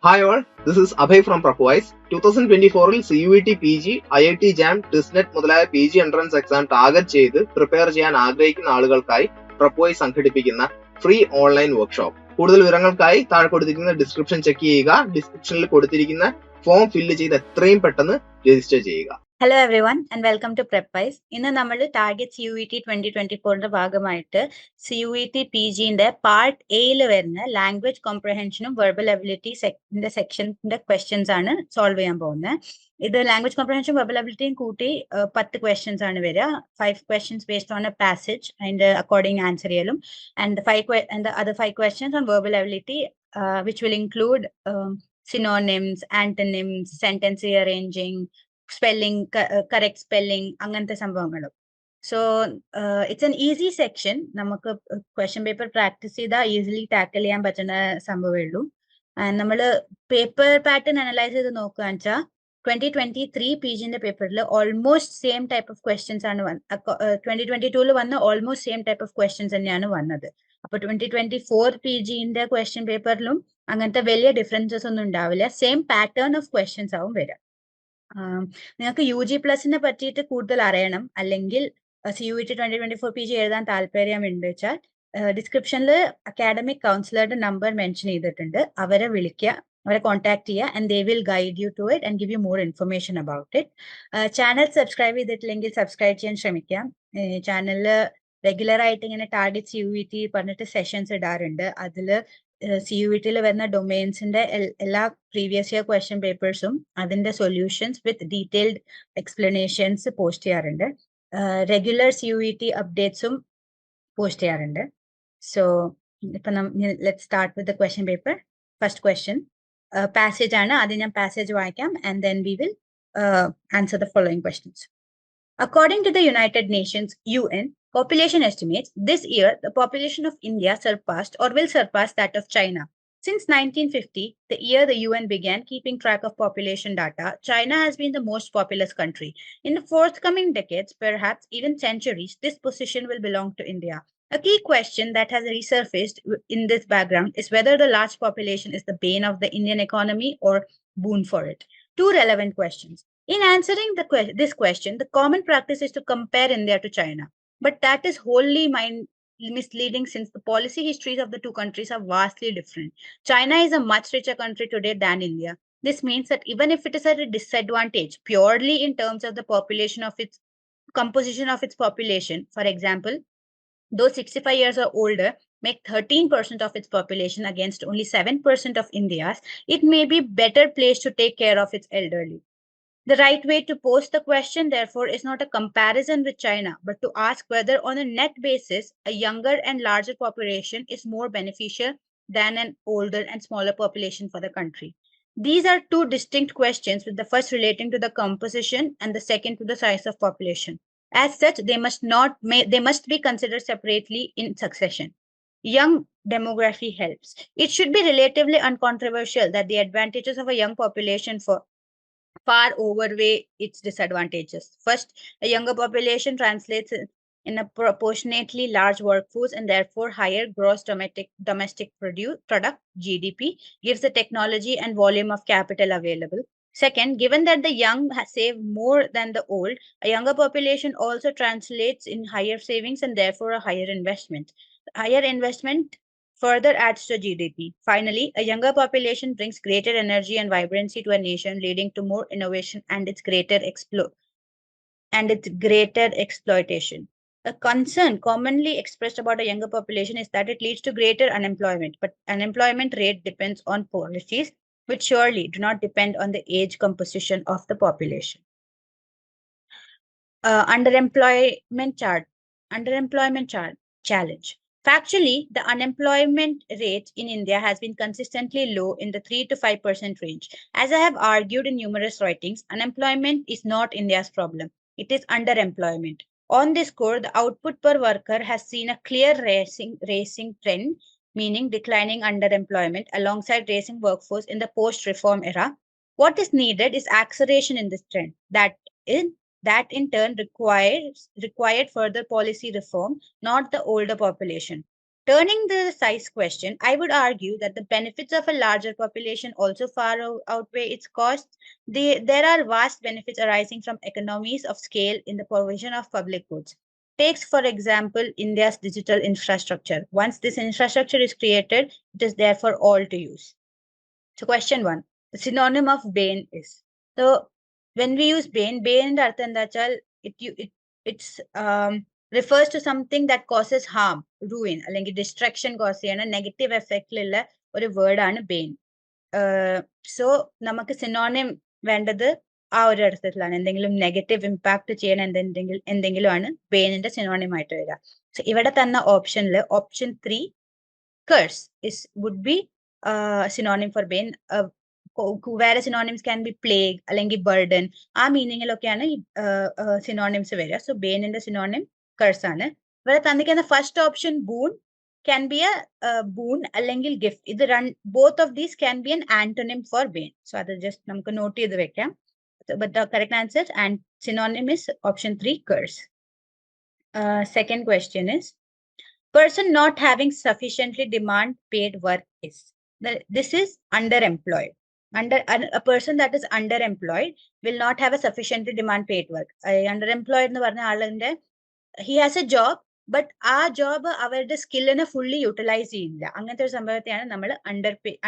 Hi all, this is Abhay from Prepwise. 2024-ൽ CUET PG, IIT JAM, TISNET മുതലായ PG entrance exam target ചെയ്ത് prepare ചെയ്യാൻ ആഗ്രഹിക്കുന്ന ആളുകൾക്കായി Prepwise സംഘടിപ്പിക്കുന്ന free online workshop. കൂടുതൽ വിവരങ്ങൾക്കായി താഴെ കൊടുത്തിരിക്കുന്ന ഡിസ്ക്രിപ്ഷൻ ചെക്ക് ചെയ്യുക. ഡിസ്ക്രിപ്ഷനിൽ കൊടുത്തിരിക്കുന്ന ഫോം ഫില്ല് ചെയ്ത് എത്രയും പെട്ടെന്ന് രജിസ്റ്റർ ചെയ്യുക. Hello every one and welcome to Prepace. ഇന്ന് നമ്മൾ ടാർഗറ്റ് CUET 2024 ഭാഗമായിട്ട് CUET PGന്റെ പാർട്ട് എയിൽ വരുന്ന ലാംഗ്വേജ് കോംപ്രഹെൻഷനും വെർബൽ എബിലിറ്റി സെക്ഷന്റെ ക്വസ്റ്റ്യൻസ് ആണ് സോൾവ് ചെയ്യാൻ പോകുന്നത്. ഇത് ലാംഗ്വേജ് കോംപ്രഹെൻഷൻ വെർബൽ എബിലിറ്റിയും കൂട്ടി 10 ക്വസ്റ്റ്യൻസ് ആണ് വരിക. 5 questions based on a passage അതിന്റെ അക്കോർഡിംഗ് ആൻസർ ചെയ്യലും and the other 5 questions on verbal ability which will include synonyms, antonyms, sentence rearranging, spelling, correct spelling, അങ്ങനത്തെ സംഭവങ്ങളും. So it's an easy section. നമുക്ക് question paper practice ചെയ്താൽ easily tackle ചെയ്യാൻ പറ്റുന്ന സംഭവമേ ഉള്ളൂ. നമ്മൾ പേപ്പർ പാറ്റേൺ അനലൈസ് ചെയ്ത് നോക്കുകയെന്ന് വെച്ചാൽ 2023 PGന്റെ പേപ്പറിൽ almost same type of questions ആണ് 2022 വന്ന almost same type of questions തന്നെയാണ് വന്നത്. അപ്പൊ 2024 PGന്റെ ക്വസ്റ്റ്യൻ പേപ്പറിലും അങ്ങനത്തെ വലിയ ഡിഫറൻസസ് ഒന്നും ഉണ്ടാവില്ല. സെയിം പാറ്റേൺ ഓഫ് ക്വസ്റ്റ്യൻസ് ആവും വരിക. നിങ്ങൾക്ക് UG+ പറ്റിയിട്ട് കൂടുതൽ അറിയണം, അല്ലെങ്കിൽ CUET 2024 PG എഴുതാൻ താല്പര്യമുണ്ട് വെച്ചാൽ ഡിസ്ക്രിപ്ഷനിൽ അക്കാഡമിക് കൗൺസിലറുടെ നമ്പർ മെൻഷൻ ചെയ്തിട്ടുണ്ട്. അവരെ വിളിക്കുക, അവരെ കോൺടാക്ട് ചെയ്യുക, and they will guide you to it and give you more information about it. Channel subscribe ചെയ്തിട്ടില്ലെങ്കിൽ സബ്സ്ക്രൈബ് ചെയ്യാൻ ശ്രമിക്കാം. ചാനലിൽ റെഗുലർ ആയിട്ട് ഇങ്ങനെ ടാർഗറ്റ് CUET പറഞ്ഞിട്ട് സെഷൻസ് ഇടാറുണ്ട്. അതിൽ CUET-ൽ വരുന്ന ഡൊമെയിൻസിന്റെ എല്ലാ പ്രീവിയസ് ഇയർ ക്വസ്റ്റ്യൻ പേപ്പേഴ്സും അതിന്റെ സൊല്യൂഷൻസ് വിത്ത് ഡീറ്റെയിൽഡ് എക്സ്പ്ലനേഷൻസ് പോസ്റ്റ് ചെയ്യാറുണ്ട്. റെഗുലർ CUET അപ്ഡേറ്റ്സും പോസ്റ്റ് ചെയ്യാറുണ്ട്. സോ ഇപ്പൊ let start with the question paper. First question passage ആണ്. ആദ്യം ഞാൻ പാസേജ് വായിക്കാം and then we will answer the following questions. According to the United Nations UN population estimates, this year the population of India surpassed or will surpass that of China. Since 1950, the year the UN began keeping track of population data, China has been the most populous country. In the forthcoming decades, perhaps even centuries, this position will belong to India. A key question that has resurfaced in this background is whether the large population is the bane of the Indian economy or boon for it. Two relevant questions. In answering this question, the common practice is to compare India to China. But that is wholly misleading, since the policy histories of the two countries are vastly different. China is a much richer country today than India. This means that even if it is at a disadvantage purely in terms of the population of its composition of its population, for example, those 65 years or older make 13% of its population against only 7% of India's, it may be better placed to take care of its elderly. The right way to pose the question, therefore, is not a comparison with China, but to ask whether on a net basis, a younger and larger population is more beneficial than an older and smaller population for the country. These are two distinct questions, with the first relating to the composition and the second to the size of population. As such, they must be considered separately in succession. Young demography helps. It should be relatively uncontroversial that the advantages of a young population far outweigh its disadvantages. First, a younger population translates in a proportionately large workforce and therefore higher gross domestic product (GDP), gives the technology and volume of capital available. Second, given that the young save more than the old, a younger population also translates in higher savings and therefore a higher investment. Higher investment further adds to GDP. Finally, a younger population brings greater energy and vibrancy to a nation, leading to more innovation and its greater exploitation. A concern commonly expressed about a younger population is that it leads to greater unemployment, but unemployment rate depends on policies which surely do not depend on the age composition of the population. Underemployment challenge. Factually, the unemployment rate in India has been consistently low in the 3 to 5% range. As I have argued in numerous writings, unemployment is not India's problem. It is underemployment. On this score, the output per worker has seen a clear rising trend, meaning declining underemployment alongside rising workforce in the post-reform era. What is needed is acceleration in this trend. That in turn required further policy reform, not the older population. Turning the size question, I would argue that the benefits of a larger population also far outweigh its costs. There are vast benefits arising from economies of scale in the provision of public goods. Takes, for example, India's digital infrastructure. Once this infrastructure is created, it is there for all to use. So question 1, the synonym of bane is. So when we use bane ന്റെ അർത്ഥം എന്താ വെച്ചാൽ it's refers to something that causes harm, ruin, അല്ലെങ്കിൽ destruction cause ചെയ്യണ negative എഫക്റ്റിലുള്ള ഒരു word ആണ് ബെയിൻ. So നമുക്ക് synonym വേണ്ടത് ആ ഒരു അർത്ഥത്തിലാണ്, എന്തെങ്കിലും നെഗറ്റീവ് ഇമ്പാക്ട് ചെയ്യണ എന്തെങ്കിലും ആണ് ബെയിനിന്റെ സിനോണിം ആയിട്ട് വരിക. സോ ഇവിടെ തന്ന ഓപ്ഷനിൽ option 3 curse would be synonym for bane. Whereas synonyms can be plague അല്ലെങ്കിൽ burden, ആ മീനിങ്ങിലൊക്കെയാണ് സിനോണിംസ് വരിക. സോ ബെയിനിന്റെ സിനോണിം curse ആണ്. ഇവിടെ തന്നിരിക്കുന്ന first option boon can be a boon അല്ലെങ്കിൽ gift. ഇത് both of these can be an antonym for bane. So അത് just നമുക്ക് നോട്ട് ചെയ്ത് വെക്കാം. But the correct answer and synonym is option 3 curse. Second question is, person not having sufficiently demand paid work is. This is underemployed. A person that is underemployed will not have a sufficiently demand paid work. Underemployed എന്ന് പറഞ്ഞ ആളിന്റെ he has a job, but ആ job അവരുടെ സ്കില്ലിനെ fully utilise ചെയ്യില്ല. അങ്ങനത്തെ ഒരു സംഭവത്തെയാണ് നമ്മൾ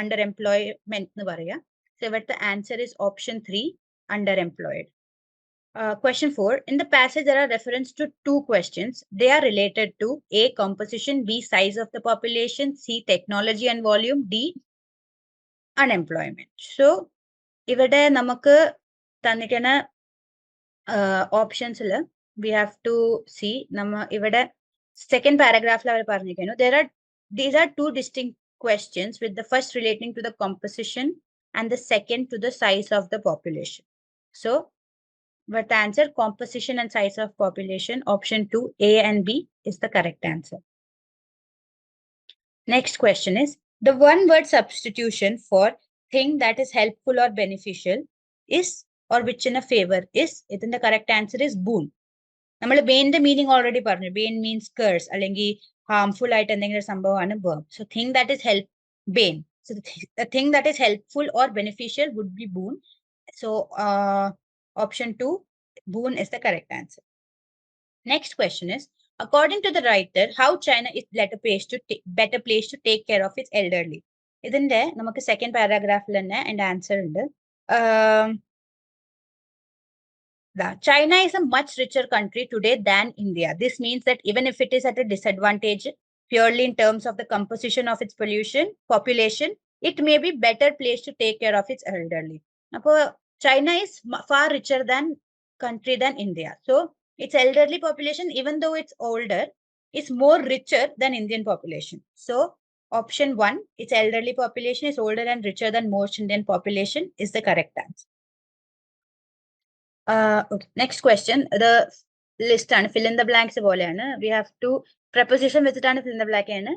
underemployment എന്ന് പറയുക. So ഇവിടുത്തെ answer is option 3 underemployed. Question 4. In the passage, there are reference to two questions. They are related to A, composition, B, size of the population, C, technology and volume, D, unemployment. So, ഇവിടെ നമുക്ക് തന്നിരിക്കുന്ന ഓപ്ഷൻസിൽ we have to see ഇവിടെ second paragraph അവർ പറഞ്ഞിരിക്കുന്നു. These are two distinct questions, with the first relating to the composition and the second to the size of the population. So, but the answer, composition and size of population, option 2, A and B is the correct answer. Next question is, the one word substitution for thing that is helpful or beneficial is, or which in a favor is, then the correct answer is boon. നമ്മൾ ബെയിന്റെ meaning already പറഞ്ഞു. Bane means curse അല്ലെങ്കിൽ harmful ആയിട്ട് എന്തെങ്കിലും സംഭവമാണ് ബേം. So thing that is help bane. So thing that is helpful or beneficial would be boon. So option 2, boon is the correct answer. Next question is, according to the writer, how China is better place to take care of its elderly. ഇതിന്റെ നമുക്ക് second പാരാഗ്രാഫിൽ തന്നെ അതിന്റെ answer ഉണ്ട്. China is a much richer country today than India. This means that even if it is at a disadvantage purely in terms of the composition of its population, it may be better placed to take care of its elderly. Now, China is far richer country than India. So its elderly population, even though it's older, is more richer than Indian population. So option 1, its elderly population is older and richer than most Indian population is the correct answer. Okay. Next question. The list ആണ് fill in the blanks പോലെയാണ്. We have to preposition വെച്ചിട്ടാണ് fill in the blank ആണ്.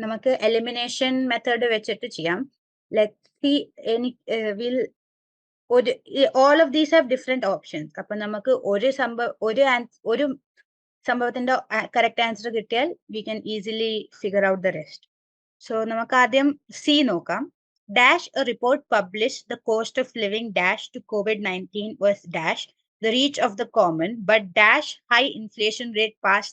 നമുക്ക് elimination method വെച്ചിട്ട് ചെയ്യാം. Let's see all of these have different options. അപ്പൊ നമുക്ക് ഒരു സംഭവത്തിന്റെ കറക്റ്റ് ആൻസർ കിട്ടിയാൽ we can easily figure out the rest. So നമുക്ക് ആദ്യം C നോക്കാം. Dash, a report published the cost of living dash to COVID-19 was dash the reach of the common, but dash high inflation rate past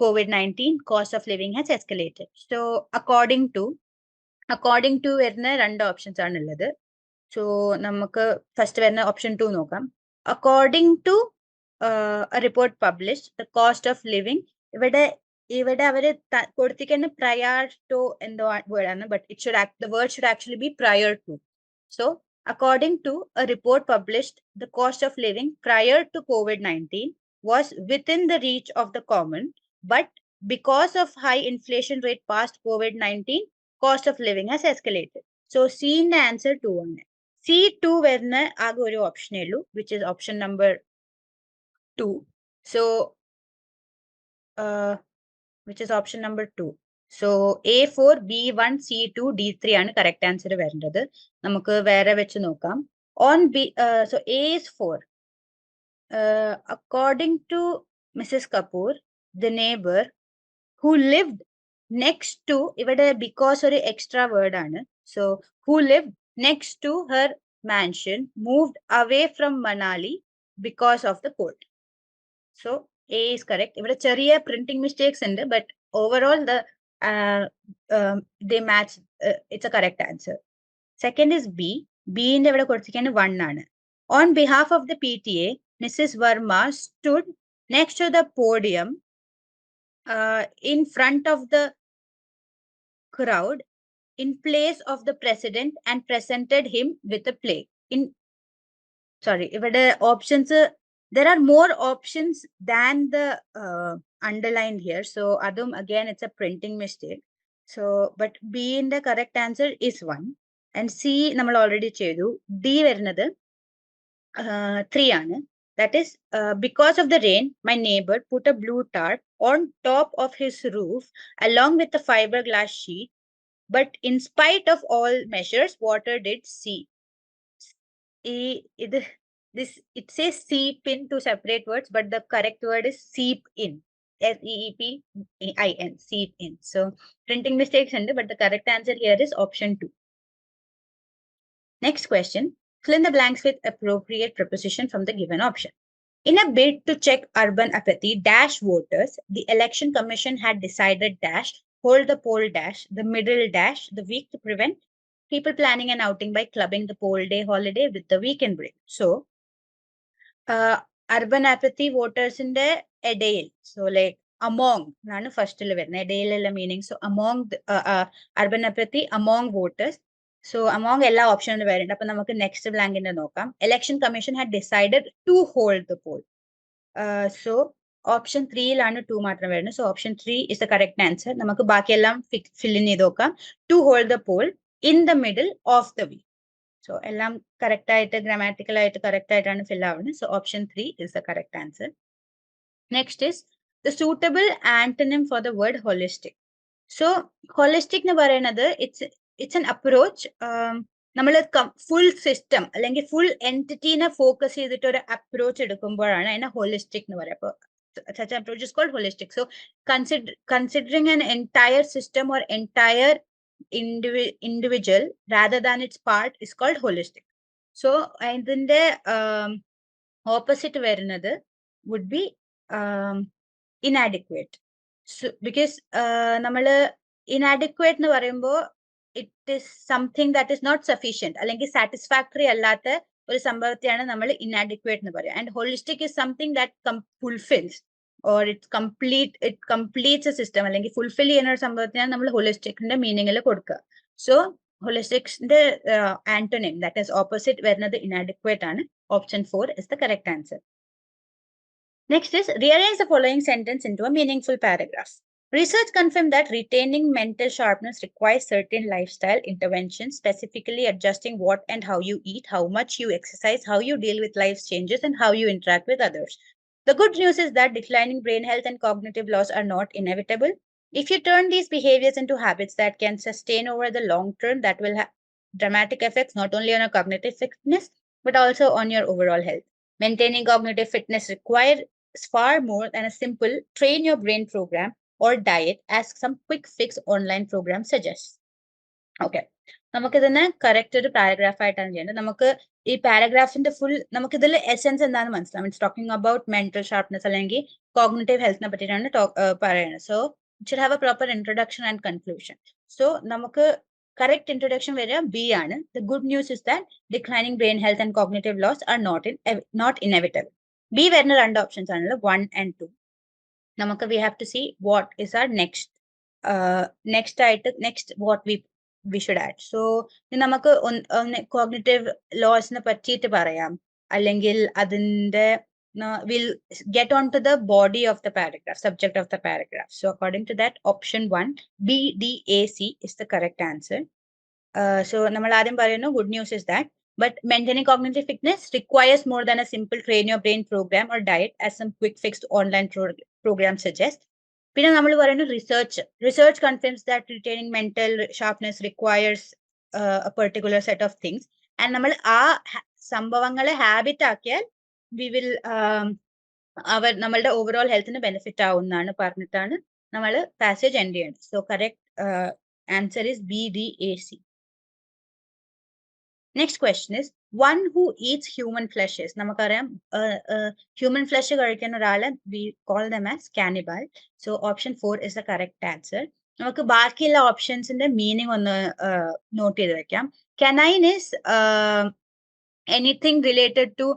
COVID-19 cost of living has escalated. So according to വരുന്ന രണ്ട് options ആണ് ഉള്ളത്. So നമുക്ക് first വരുന്ന option 2 നോക്കാം. According to a report published, the cost of living, ഇവിടെ അവര് കൊടുത്തിരിക്കുന്ന prior to എന്തോ word ആണ്, but the word should actually be prior to. So according to a report published, the cost of living prior to COVID-19 was within the reach of the common, but because of high inflation rate past COVID-19, cost of living has escalated. So C in the answer 2 ആണ്. C2 വരുന്ന ആകെ ഒരു ഓപ്ഷനേ ഉള്ളൂ, which is option number 2. So which is option number 2. So A4, B1, C2, D3 ആണ് correct answer വരേണ്ടത്. നമുക്ക് വേറെ വെച്ച് നോക്കാം. So A is 4. According to Mrs. Kapoor, the neighbor who lived next to ഇവിടെ because ഒരു extra word ആണ്. So who lived next to her mansion moved away from Manali because of the cold. So A is correct. ഇവിടെ ചെറിയ printing mistakes ഉണ്ട്, but overall they match. It's a correct answer. Second is B. B ന്റെ ഇവിടെ കൊടുത്തിരിക്കുന്നത് 1 ആണ്. On behalf of the PTA, Mrs. Verma stood next to the podium in front of the crowd in place of the president and presented him with a play. ഇവിടെ options, there are more options than the underlined here. So adum again it's a printing mistake. So but B in the correct answer is 1. And C നമ്മൾ already ചെയ്തു. D വരുന്നത് 3 ആണ്. That is, because of the rain, my neighbor put a blue tarp on top of his roof along with the fiberglass sheet. But in spite of all measures, water did seep. It says seep in, two separate words, but the correct word is seep in. SEEPIN, seep in. So printing mistakes, but the correct answer here is option 2. Next question. Fill in the blanks with appropriate preposition from the given option. In a bid to check urban apathy, dash voters, the election commission had decided dash, hold the poll dash, the middle dash, the week to prevent people planning an outing by clubbing the poll day holiday with the weekend break. So, urban apathy voters in the edale. So, like among, nanu first edale meaning. So, among the, urban apathy among voters. So, among all options, next blank in the election commission had decided to hold the poll. So, option 3 is 2 matram varunu. So, option 3 is the correct answer. Namakku baaki ellam fill in idokam. To hold the poll in the middle of the week. So, ellam correct aayittu, grammatical aayittu correct aayittu fill avunu. So, option 3 is the correct answer. Next is the suitable antonym for the word holistic. So, holistic na parayanathu, it's an approach. നമ്മൾ full system അല്ലെങ്കിൽ full എൻറ്റിറ്റീനെ focus ചെയ്തിട്ട് ഒരു approach എടുക്കുമ്പോഴാണ് അതിനെ holistic എന്ന് പറയുക. അപ്പോൾ such an approach is called holistic. So considering an entire system or entire individual rather than its part is called holistic. So ഇതിന്റെ opposite വരുന്നത് would be inadequate. So because നമ്മൾ inadequate എന്ന് പറയുമ്പോൾ it is something that is not sufficient അല്ലെങ്കിൽ satisfactory അല്ലാത്ത ഒരു സംഭവത്തെയാണ് നമ്മൾ inadequate എന്ന് പറയുക. And holistic is something that fulfills or it completes a system അല്ലെങ്കിൽ fulfill ചെയ്യുന്ന ഒരു സംഭവത്തെയാണ് നമ്മൾ holisticന്റെ മീനിങ്ങിൽ കൊടുക്കുക. So holisticന്റെ antonym, that is opposite വരുന്നത് inadequate ആണ്. Option 4 is the correct answer. Next is rearrange the following sentence into a meaningful paragraph. Research confirmed that retaining mental sharpness requires certain lifestyle interventions, specifically adjusting what and how you eat, how much you exercise, how you deal with life's changes, and how you interact with others. The good news is that declining brain health and cognitive loss are not inevitable. If you turn these behaviors into habits that can sustain over the long term, that will have dramatic effects not only on your cognitive fitness, but also on your overall health. Maintaining cognitive fitness requires far more than a simple train your brain program or diet as some quick fix online program suggests. Okay. നമുക്ക് ഇതിനെ correct ഒരു paragraph ആയിട്ടാണ് ചെയ്യേണ്ടത്. നമുക്ക് ഈ പാരഗ്രാഫിന്റെ full നമുക്ക് ഇതിൽ essence എന്താണെന്ന് മനസ്സിലാവും. It's talking about mental sharpness അല്ലെങ്കിൽ കോഗ്നിറ്റീവ് ഹെൽത്തിനെ പറ്റിയിട്ടാണ് പറയുന്നത്. So it should have a proper introduction and conclusion. So നമുക്ക് കറക്റ്റ് ഇൻട്രൊഡക്ഷൻ വരിക ബി ആണ്. The good news is that declining brain health and cognitive loss are not inevitable. B വരുന്ന രണ്ട് options ആണല്ലോ 1 and 2. നമുക്ക് we have to see what is our next what we should add. So നമുക്ക് cognitive ലോസിനെ പറ്റിയിട്ട് പറയാം, അല്ലെങ്കിൽ അതിന്റെ we'll get on to the body of the paragraph, subject of the paragraph. So according to that, option 1 BDAC is the correct answer. So നമ്മൾ ആദ്യം പറയുന്നു good news is that but maintaining cognitive fitness requires more than a simple train your brain program or diet as some quick fixed online program suggests. പിന്നെ നമ്മൾ പറയുന്നു research confirms that retaining mental sharpness requires a particular set of things. And നമ്മൾ ആ സംഭവങ്ങളെ habit ആക്കിയാൽ we will നമ്മളുടെ overall ഹെൽത്തിന് benefit ആവുന്നതാണ് പറഞ്ഞിട്ടാണ് നമ്മൾ പാസേജ് എൻഡ് ചെയ്യണം. So correct answer is BDAC. Next question is one who eats human fleshes. നമുക്കറിയാം ഹ്യൂമൻ ഫ്ലഷ് കഴിക്കുന്ന ഒരാളെ we call them as cannibal. So option 4 is the correct answer. നമുക്ക് ബാക്കിയുള്ള ഓപ്ഷൻസിന്റെ മീനിങ് ഒന്ന് നോട്ട് ചെയ്ത് വെക്കാം. Canine is anything related to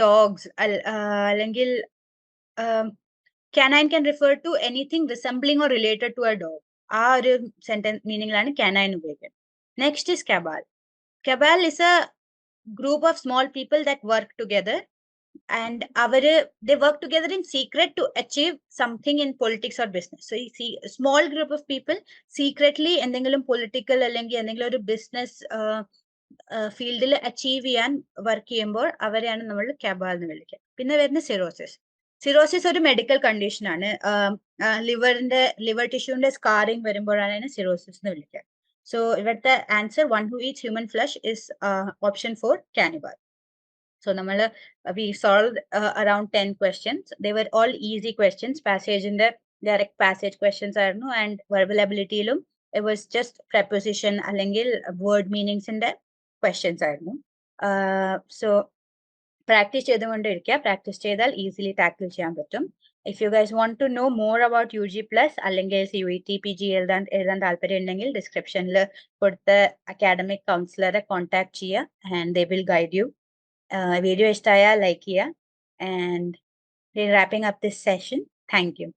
dogs, അല്ലെങ്കിൽ canine can refer to anything resembling or related to a dog. ആ ഒരു സെന്റൻസ് മീനിങ്ങിലാണ് canine ഉപയോഗിക്കുന്നത്. Next is cabal. Cabal is a group of small people that work together, and they work together in secret to achieve something in politics or business. So you see a small group of people secretly എന്തെങ്കിലും political അല്ലെങ്കിൽ എന്തെങ്കിലും ഒരു business ഫീൽഡിൽ achieve ചെയ്യാൻ work ചെയ്യുമ്പോൾ അവരെയാണ് നമ്മൾ cabal എന്ന് വിളിക്കുക. പിന്നെ വരുന്ന സിറോസിസ്. സിറോസിസ് ഒരു മെഡിക്കൽ കണ്ടീഷൻ ആണ്. ലിവർ ടിഷ്യൂന്റെ സ്കാറിങ് വരുമ്പോഴാണ് അതിനെ സിറോസിസ് എന്ന് വിളിക്കുക. സോ ഇവിടുത്തെ answer one who eats human flesh is option 4 cannibal. So നമ്മൾ we solve around 10 questions. They were all easy questions. പാസേജിന്റെ ഡയറക്റ്റ് പാസേജ് ക്വസ്റ്റ്യൻസ് ആയിരുന്നു. ആൻഡ് വെർബൽ എബിലിറ്റിയിലും ഇറ്റ് വാസ് ജസ്റ്റ് പ്രപ്പോസിഷൻ അല്ലെങ്കിൽ വേർഡ് മീനിങ്സിന്റെ questions ആയിരുന്നു. So practice ചെയ്തുകൊണ്ടിരിക്കുക. Practice ചെയ്താൽ easily tackle ചെയ്യാൻ പറ്റും. If you guys want to know more about UG plus അല്ലെങ്കിൽ CUET PG എഴുതാൻ താല്പര്യം ഉണ്ടെങ്കിൽ ഡിസ്ക്രിപ്ഷനിൽ കൊടുത്ത അക്കാഡമിക് കൗൺസിലറെ കോൺടാക്ട് ചെയ്യുക and they will guide you. Video ഇഷ്ടമായാൽ ലൈക്ക് ചെയ്യുക. And wrapping up this session. Thank U.